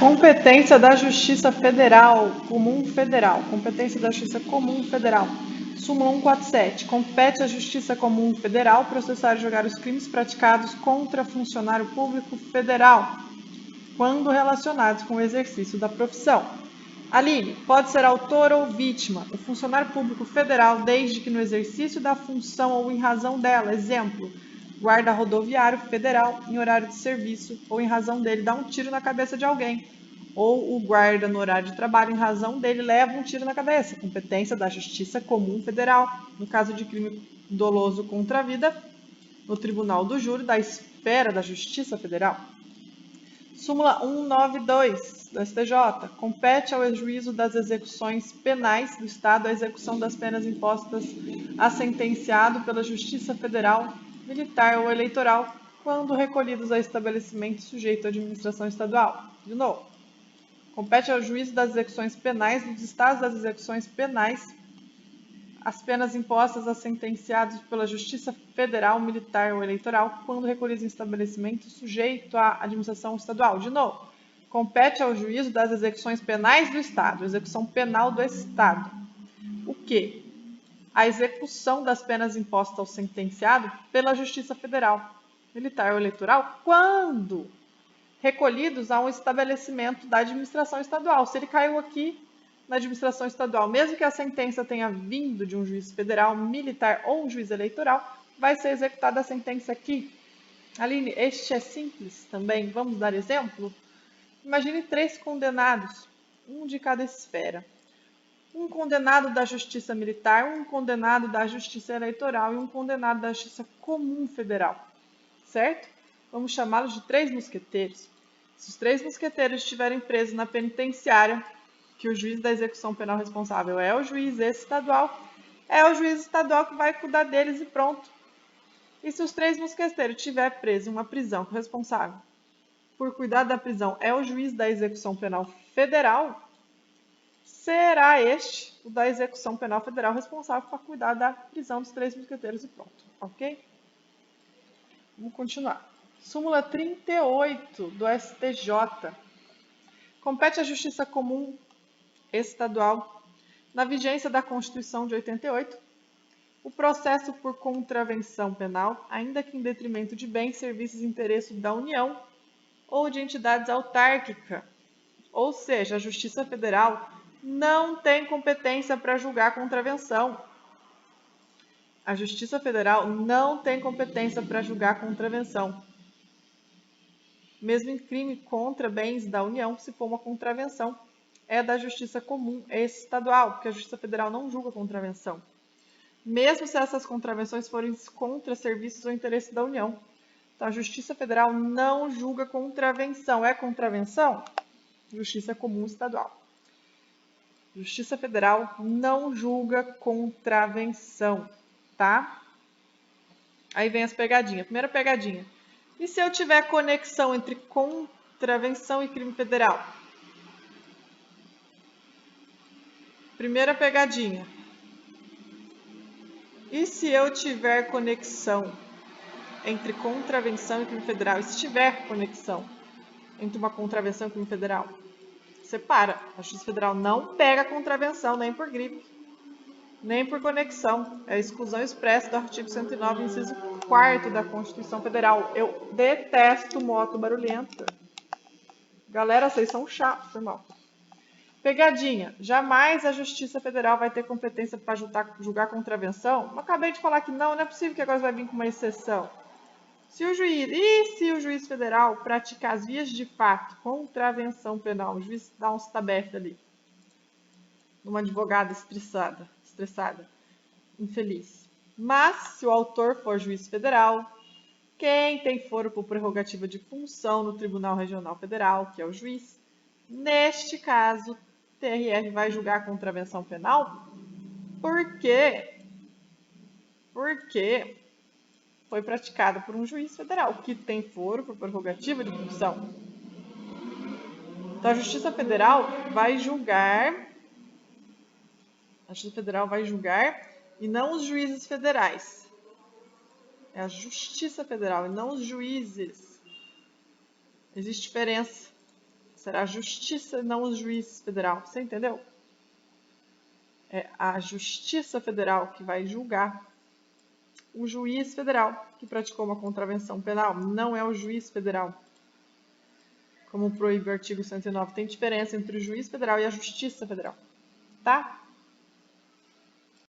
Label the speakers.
Speaker 1: Competência da Justiça Federal, Comum Federal. Competência da Justiça Comum Federal. Súmula 147. Compete à Justiça Comum Federal processar e julgar os crimes praticados contra funcionário público federal, quando relacionados com o exercício da profissão. Aline, pode ser autor ou vítima, o funcionário público federal, desde que no exercício da função ou em razão dela, exemplo, guarda rodoviário federal em horário de serviço ou em razão dele dá um tiro na cabeça de alguém, ou o guarda no horário de trabalho em razão dele leva um tiro na cabeça, competência da Justiça Comum Federal, no caso de crime doloso contra a vida, no Tribunal do Júri da Esfera da Justiça Federal. Súmula 192 do STJ. Compete ao juízo das execuções penais do Estado a execução das penas impostas a sentenciado pela Justiça Federal, Militar ou Eleitoral, quando recolhidos a estabelecimento sujeito à administração estadual. De novo, compete ao juízo das execuções penais dos Estados das execuções penais as penas impostas a sentenciados pela Justiça Federal, Militar ou Eleitoral, quando recolhidos em estabelecimento sujeito à administração estadual. De novo, compete ao juízo das execuções penais do Estado, execução penal do Estado. O quê? A execução das penas impostas ao sentenciado pela Justiça Federal, Militar ou Eleitoral, quando recolhidos a um estabelecimento da administração estadual. Se ele caiu aqui na administração estadual, mesmo que a sentença tenha vindo de um juiz federal, militar ou um juiz eleitoral, vai ser executada a sentença aqui. Aline, este é simples também. Vamos dar exemplo? Imagine 3 condenados, um de cada esfera. Um condenado da Justiça Militar, um condenado da Justiça Eleitoral e um condenado da Justiça Comum Federal. Certo? Vamos chamá-los de 3 mosqueteiros. Se os 3 mosqueteiros estiverem presos na penitenciária, que o juiz da execução penal responsável é o juiz estadual, é o juiz estadual que vai cuidar deles e pronto. E se os 3 mosqueteiros estiver preso em uma prisão, que o responsável por cuidar da prisão é o juiz da execução penal federal, será este, o da execução penal federal, responsável por cuidar da prisão dos 3 mosqueteiros e pronto. Ok? Vamos continuar. Súmula 38 do STJ. Compete à Justiça Comum Estadual, na vigência da Constituição de 88, o processo por contravenção penal, ainda que em detrimento de bens, serviços e interesses da União ou de entidades autárquicas. Ou seja, a Justiça Federal não tem competência para julgar contravenção. A Justiça Federal não tem competência para julgar contravenção. Mesmo em crime contra bens da União, se for uma contravenção, é da Justiça Comum Estadual, porque a Justiça Federal não julga contravenção. Mesmo se essas contravenções forem contra serviços ou interesses da União. Então, a Justiça Federal não julga contravenção. É contravenção? Justiça Comum Estadual. Justiça Federal não julga contravenção, tá? Aí vem as pegadinhas. Primeira pegadinha. E se eu tiver conexão entre contravenção e crime federal? Primeira pegadinha. E se eu tiver conexão entre contravenção e crime federal? E se tiver conexão entre uma contravenção e crime federal? Separa. A Justiça Federal não pega contravenção nem por gripe, nem por conexão. É a exclusão expressa do artigo 109, inciso 4º da Constituição Federal. Eu detesto moto barulhenta. Galera, vocês são chatos, irmão. Pegadinha. Jamais a Justiça Federal vai ter competência para julgar contravenção? Eu acabei de falar que não é possível que agora vai vir com uma exceção. Se o juiz federal praticar as vias de fato, contravenção penal, o juiz dá um tabefe ali, uma advogada estressada, infeliz. Mas, se o autor for juiz federal, quem tem foro por prerrogativa de função no Tribunal Regional Federal, que é o juiz, neste caso, o TRF vai julgar a contravenção penal? Por quê? Porque foi praticada por um juiz federal, que tem foro por prerrogativa de função. Então, a Justiça Federal vai julgar, e não os juízes federais. É a Justiça Federal e não os juízes. Existe diferença. Será a Justiça, não o juiz federal. Você entendeu? É a Justiça Federal que vai julgar. O juiz federal que praticou uma contravenção penal não é o juiz federal. Como proíbe o artigo 109, tem diferença entre o juiz federal e a Justiça Federal, tá?